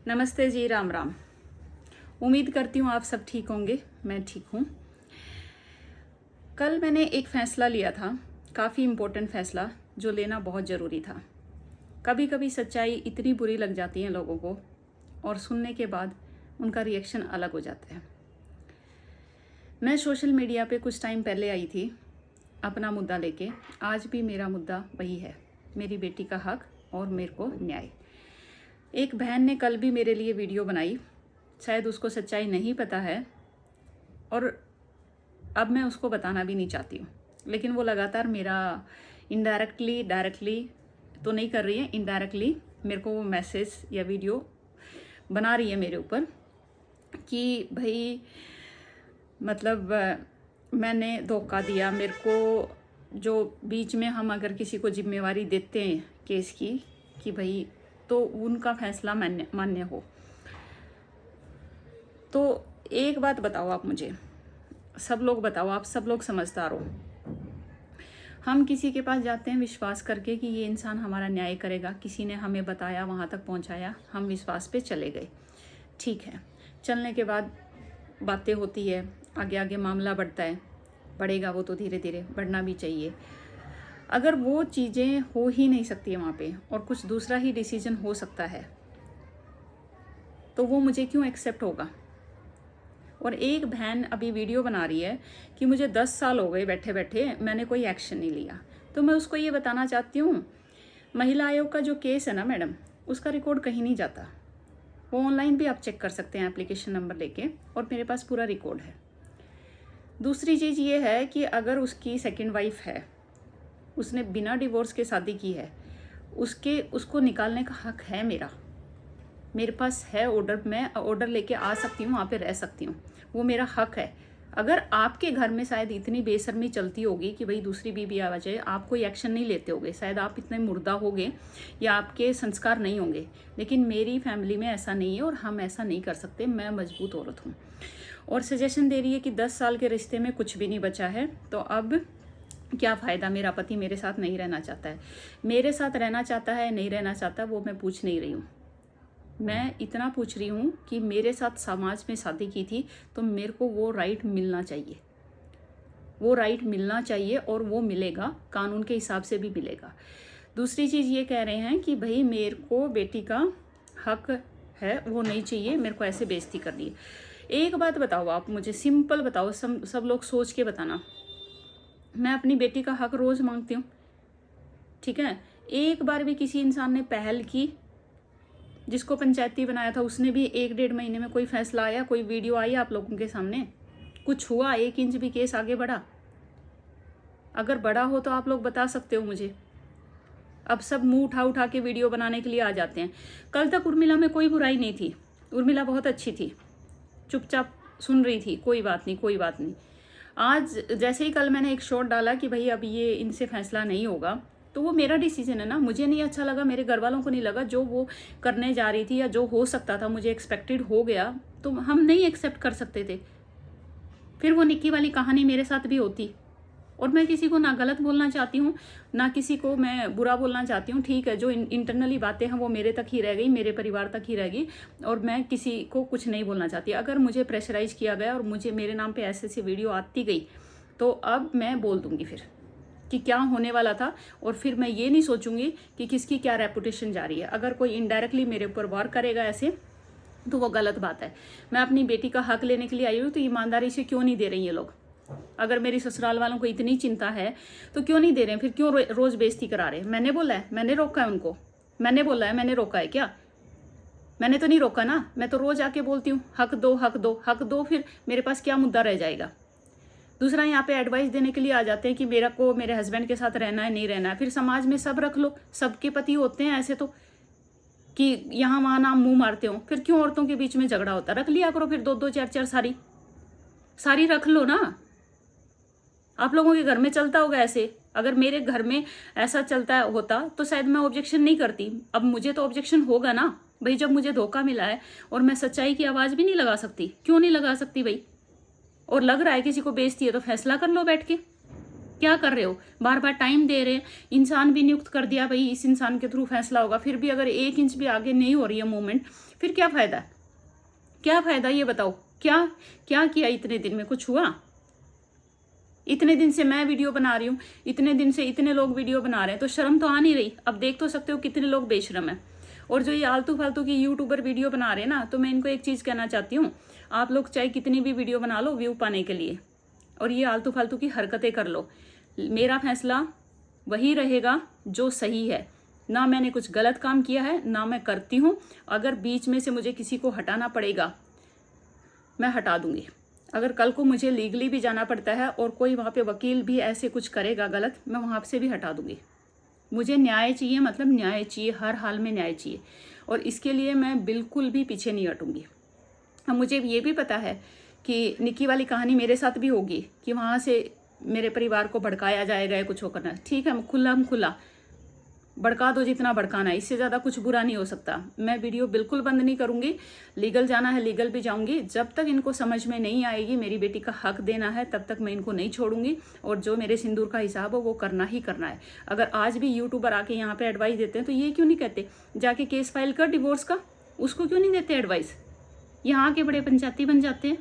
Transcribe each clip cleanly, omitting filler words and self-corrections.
नमस्ते जी, राम राम। उम्मीद करती हूँ आप सब ठीक होंगे। मैं ठीक हूँ। कल मैंने एक फ़ैसला लिया था, काफ़ी इम्पोर्टेंट फ़ैसला जो लेना बहुत ज़रूरी था। कभी कभी सच्चाई इतनी बुरी लग जाती है लोगों को और सुनने के बाद उनका रिएक्शन अलग हो जाता है। मैं सोशल मीडिया पे कुछ टाइम पहले आई थी अपना मुद्दा लेके। आज भी मेरा मुद्दा वही है, मेरी बेटी का हक और मेरे को न्याय। एक बहन ने कल भी मेरे लिए वीडियो बनाई, शायद उसको सच्चाई नहीं पता है और अब मैं उसको बताना भी नहीं चाहती हूँ, लेकिन वो लगातार मेरा इनडायरेक्टली डायरेक्टली तो नहीं कर रही है, इनडायरेक्टली मेरे को वो मैसेज या वीडियो बना रही है मेरे ऊपर कि भाई मतलब मैंने धोखा दिया मेरे को। जो बीच में हम अगर किसी को जिम्मेवारी देते हैं केस की कि भाई तो उनका फैसला मान्य हो। तो एक बात बताओ आप मुझे, सब लोग बताओ, आप सब लोग समझदार हो। हम किसी के पास जाते हैं विश्वास करके कि ये इंसान हमारा न्याय करेगा, किसी ने हमें बताया, वहाँ तक पहुँचाया, हम विश्वास पे चले गए। ठीक है, चलने के बाद बातें होती है, आगे आगे मामला बढ़ता है, बढ़ेगा वो तो धीरे धीरे, बढ़ना भी चाहिए। अगर वो चीज़ें हो ही नहीं सकती वहाँ पे और कुछ दूसरा ही डिसीजन हो सकता है तो वो मुझे क्यों एक्सेप्ट होगा। और एक बहन अभी वीडियो बना रही है कि मुझे 10 साल हो गए बैठे बैठे, मैंने कोई एक्शन नहीं लिया। तो मैं उसको ये बताना चाहती हूँ, महिला आयोग का जो केस है ना मैडम, उसका रिकॉर्ड कहीं नहीं जाता। वो ऑनलाइन भी आप चेक कर सकते हैं एप्लीकेशन नंबर लेके, और मेरे पास पूरा रिकॉर्ड है। दूसरी चीज़ ये है कि अगर उसकी सेकंड वाइफ है, उसने बिना डिवोर्स के शादी की है, उसको निकालने का हक है मेरे पास है ऑर्डर। मैं ऑर्डर लेके आ सकती हूँ, वहाँ पे रह सकती हूँ, वो मेरा हक है। अगर आपके घर में शायद इतनी बेशर्मी चलती होगी कि भाई दूसरी बीवी आ जाए, आप कोई एक्शन नहीं लेते होगे, शायद आप इतने मुर्दा होगे या आपके संस्कार नहीं होंगे, लेकिन मेरी फैमिली में ऐसा नहीं है और हम ऐसा नहीं कर सकते। मैं मजबूत औरत हूँ। और सजेशन दे रही है कि 10 साल के रिश्ते में कुछ भी नहीं बचा है, तो अब क्या फ़ायदा। मेरा पति मेरे साथ नहीं रहना चाहता है, मेरे साथ रहना चाहता है नहीं रहना चाहता वो मैं पूछ नहीं रही हूँ। मैं इतना पूछ रही हूँ कि मेरे साथ समाज में शादी की थी तो मेरे को वो राइट मिलना चाहिए, वो राइट मिलना चाहिए और वो मिलेगा, कानून के हिसाब से भी मिलेगा। दूसरी चीज़ ये कह रहे हैं कि भाई मेरे को बेटी का हक है, वो नहीं चाहिए, मेरे को ऐसे बेइज्जती कर दी। एक बात बताओ आप मुझे, सिंपल बताओ, सब लोग सोच के बताना। मैं अपनी बेटी का हक रोज़ मांगती हूँ, ठीक है। एक बार भी किसी इंसान ने पहल की, जिसको पंचायती बनाया था उसने भी 1-1.5 महीने में कोई फैसला आया, कोई वीडियो आई आप लोगों के सामने, कुछ हुआ, 1 इंच भी केस आगे बढ़ा? अगर बढ़ा हो तो आप लोग बता सकते हो मुझे। अब सब मुंह उठा उठा के वीडियो बनाने के लिए आ जाते हैं। कल तक उर्मिला में कोई बुराई नहीं थी, उर्मिला बहुत अच्छी थी, चुपचाप सुन रही थी, कोई बात नहीं कोई बात नहीं। आज जैसे ही कल मैंने एक शॉट डाला कि भाई अब ये इनसे फैसला नहीं होगा, तो वो मेरा डिसीजन है ना, मुझे नहीं अच्छा लगा, मेरे घर वालों को नहीं लगा, जो वो करने जा रही थी या जो हो सकता था मुझे एक्सपेक्टेड हो गया, तो हम नहीं एक्सेप्ट कर सकते थे। फिर वो निक्की वाली कहानी मेरे साथ भी होती। और मैं किसी को ना गलत बोलना चाहती हूँ, ना किसी को मैं बुरा बोलना चाहती हूँ। ठीक है, जो इंटरनली बातें हैं वो मेरे तक ही रह गई, मेरे परिवार तक ही रह गई, और मैं किसी को कुछ नहीं बोलना चाहती। अगर मुझे प्रेशराइज किया गया और मुझे मेरे नाम पे ऐसे ऐसी वीडियो आती गई, तो अब मैं बोल दूंगी फिर कि क्या होने वाला था, और फिर मैं ये नहीं सोचूंगी कि किसकी क्या रेपुटेशन जा रही है। अगर कोई इनडायरेक्टली मेरे ऊपर वार करेगा ऐसे, तो वो गलत बात है। मैं अपनी बेटी का हक लेने के लिए आई हूँ, तो ईमानदारी से क्यों नहीं दे रही ये लोग? अगर मेरी ससुराल वालों को इतनी चिंता है तो क्यों नहीं दे रहे हैं? फिर क्यों रोज बेइज्जती करा रहे हैं? मैंने बोला है, मैंने रोका है उनको? मैंने बोला है, मैंने रोका है क्या? मैंने तो नहीं रोका ना, मैं तो रोज आके बोलती हूँ हक दो हक दो हक दो, फिर मेरे पास क्या मुद्दा रह जाएगा? दूसरा, यहाँ पे एडवाइस देने के लिए आ जाते हैं कि मेरा को मेरे हस्बैंड के साथ रहना है नहीं रहना है। फिर समाज में सब रख लो, सबके पति होते हैं ऐसे, तो कि यहाँ वहाँ नाम मुंह मारते हो, फिर क्यों औरतों के बीच में झगड़ा होता? रख लिया करो फिर 2-2 4-4 सारी रख लो ना। आप लोगों के घर में चलता होगा ऐसे, अगर मेरे घर में ऐसा चलता होता तो शायद मैं ऑब्जेक्शन नहीं करती। अब मुझे तो ऑब्जेक्शन होगा ना भाई, जब मुझे धोखा मिला है और मैं सच्चाई की आवाज़ भी नहीं लगा सकती। क्यों नहीं लगा सकती भाई? और लग रहा है किसी को बेइज्जती है तो फैसला कर लो बैठ के क्या कर रहे हो? बार बार टाइम दे रहे हैं, इंसान भी नियुक्त कर दिया, भाई इस इंसान के थ्रू फैसला होगा, फिर भी अगर 1 इंच भी आगे नहीं हो रही है मूवमेंट, फिर क्या फ़ायदा? क्या फ़ायदा ये बताओ? क्या क्या किया इतने दिन में? कुछ हुआ? इतने दिन से मैं वीडियो बना रही हूँ, इतने दिन से इतने लोग वीडियो बना रहे हैं, तो शर्म तो आ नहीं रही? अब देख तो सकते हो कितने लोग बेशर्म हैं। और जो ये आलतू फालतू की यूट्यूबर वीडियो बना रहे हैं ना, तो मैं इनको एक चीज़ कहना चाहती हूँ, आप लोग चाहे कितनी भी वीडियो बना लो व्यू पाने के लिए, और ये आलतू फालतू की हरकतें कर लो, मेरा फैसला वही रहेगा जो सही है। ना मैंने कुछ गलत काम किया है, ना मैं करती हूँ। अगर बीच में से मुझे किसी को हटाना पड़ेगा, मैं हटा दूंगी। अगर कल को मुझे लीगली भी जाना पड़ता है और कोई वहाँ पे वकील भी ऐसे कुछ करेगा गलत, मैं वहाँ से भी हटा दूंगी। मुझे न्याय चाहिए, मतलब न्याय चाहिए, हर हाल में न्याय चाहिए, और इसके लिए मैं बिल्कुल भी पीछे नहीं हटूंगी। अब मुझे ये भी पता है कि निक्की वाली कहानी मेरे साथ भी होगी, कि वहाँ से मेरे परिवार को भड़काया जाएगा या कुछ होकर, ठीक है, खुला भड़का दो जितना भड़काना है, इससे ज़्यादा कुछ बुरा नहीं हो सकता। मैं वीडियो बिल्कुल बंद नहीं करूँगी, लीगल जाना है लीगल भी जाऊँगी। जब तक इनको समझ में नहीं आएगी मेरी बेटी का हक देना है, तब तक मैं इनको नहीं छोड़ूंगी, और जो मेरे सिंदूर का हिसाब हो वो करना ही करना है। अगर आज भी यूट्यूबर आके यहाँ पे एडवाइस देते हैं, तो ये क्यों नहीं कहते जाके केस फाइल कर डिवोर्स का? उसको क्यों नहीं देते एडवाइस? यहाँ के बड़े पंचायती बन जाते हैं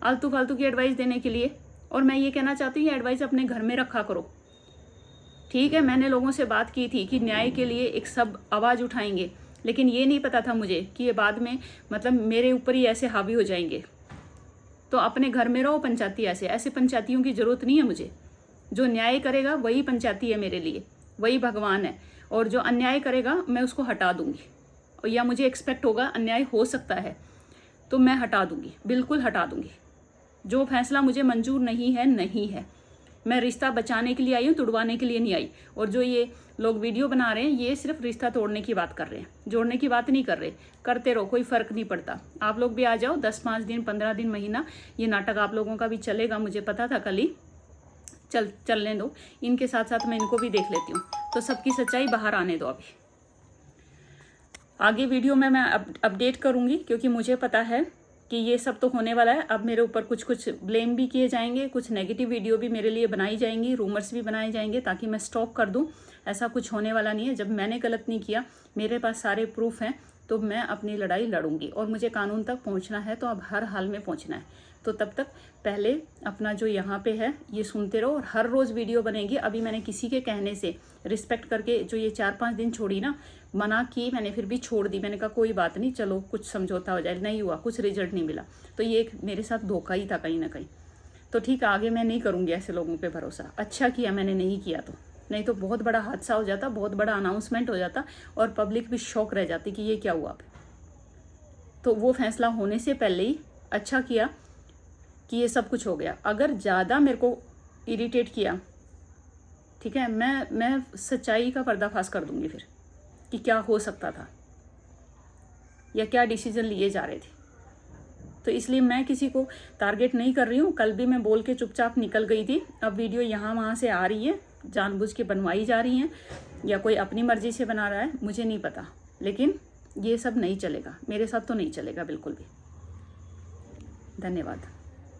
आलतू फालतू की एडवाइस देने के लिए। और मैं ये कहना चाहती हूँ, ये एडवाइस अपने घर में रखा करो, ठीक है। मैंने लोगों से बात की थी कि न्याय के लिए एक सब आवाज़ उठाएंगे, लेकिन ये नहीं पता था मुझे कि ये बाद में मतलब मेरे ऊपर ही ऐसे हावी हो जाएंगे। तो अपने घर में रहो पंचायती, ऐसे पंचायतियों की ज़रूरत नहीं है मुझे। जो न्याय करेगा वही पंचायती है मेरे लिए, वही भगवान है, और जो अन्याय करेगा मैं उसको हटा दूंगी। और या मुझे एक्सपेक्ट होगा अन्याय हो सकता है, तो मैं हटा दूंगी, बिल्कुल हटा दूंगी। जो फैसला मुझे मंजूर नहीं है, नहीं है। मैं रिश्ता बचाने के लिए आई हूँ, तुड़वाने के लिए नहीं आई। और जो ये लोग वीडियो बना रहे हैं, ये सिर्फ रिश्ता तोड़ने की बात कर रहे हैं, जोड़ने की बात नहीं कर रहे। करते रहो, कोई फ़र्क नहीं पड़ता। आप लोग भी आ जाओ, 10-5 दिन, 15 दिन, महीना, ये नाटक आप लोगों का भी चलेगा। मुझे पता था कल ही, चलने दो। इनके साथ साथ मैं इनको भी देख लेती हूँ, तो सबकी सच्चाई बाहर आने दो। अभी आगे वीडियो में मैं अपडेट करूँगी, क्योंकि मुझे पता है कि ये सब तो होने वाला है। अब मेरे ऊपर कुछ ब्लेम भी किए जाएंगे, कुछ नेगेटिव वीडियो भी मेरे लिए बनाई जाएंगी, रूमर्स भी बनाए जाएंगे, ताकि मैं स्टॉप कर दूं। ऐसा कुछ होने वाला नहीं है। जब मैंने गलत नहीं किया, मेरे पास सारे प्रूफ हैं, तो मैं अपनी लड़ाई लड़ूंगी। और मुझे कानून तक पहुंचना है, तो अब हर हाल में पहुंचना है। तो तब तक पहले अपना जो यहाँ पे है ये सुनते रहो, और हर रोज़ वीडियो बनेगी। अभी मैंने किसी के कहने से रिस्पेक्ट करके जो ये 4-5 दिन छोड़ी ना, मना की मैंने, फिर भी छोड़ दी। मैंने कहा कोई बात नहीं, चलो कुछ समझौता हो जाए। नहीं हुआ, कुछ रिजल्ट नहीं मिला, तो ये एक मेरे साथ धोखा ही था कहीं ना कहीं। तो ठीक है, आगे मैं नहीं करूँगी ऐसे लोगों पे भरोसा। अच्छा किया मैंने नहीं किया, तो नहीं तो बहुत बड़ा हादसा हो जाता, बहुत बड़ा अनाउंसमेंट हो जाता, और पब्लिक भी शॉक रह जाती कि ये क्या हुआ। तो वो फैसला होने से पहले ही अच्छा किया कि ये सब कुछ हो गया। अगर ज़्यादा मेरे को इरिटेट किया, ठीक है, मैं सच्चाई का पर्दाफाश कर दूंगी फिर, कि क्या हो सकता था या क्या डिसीजन लिए जा रहे थे। तो इसलिए मैं किसी को टारगेट नहीं कर रही हूँ। कल भी मैं बोल के चुपचाप निकल गई थी। अब वीडियो यहाँ वहाँ से आ रही है, जानबूझ के बनवाई जा रही हैं, या कोई अपनी मर्जी से बना रहा है, मुझे नहीं पता। लेकिन ये सब नहीं चलेगा, मेरे साथ तो नहीं चलेगा बिल्कुल भी। धन्यवाद।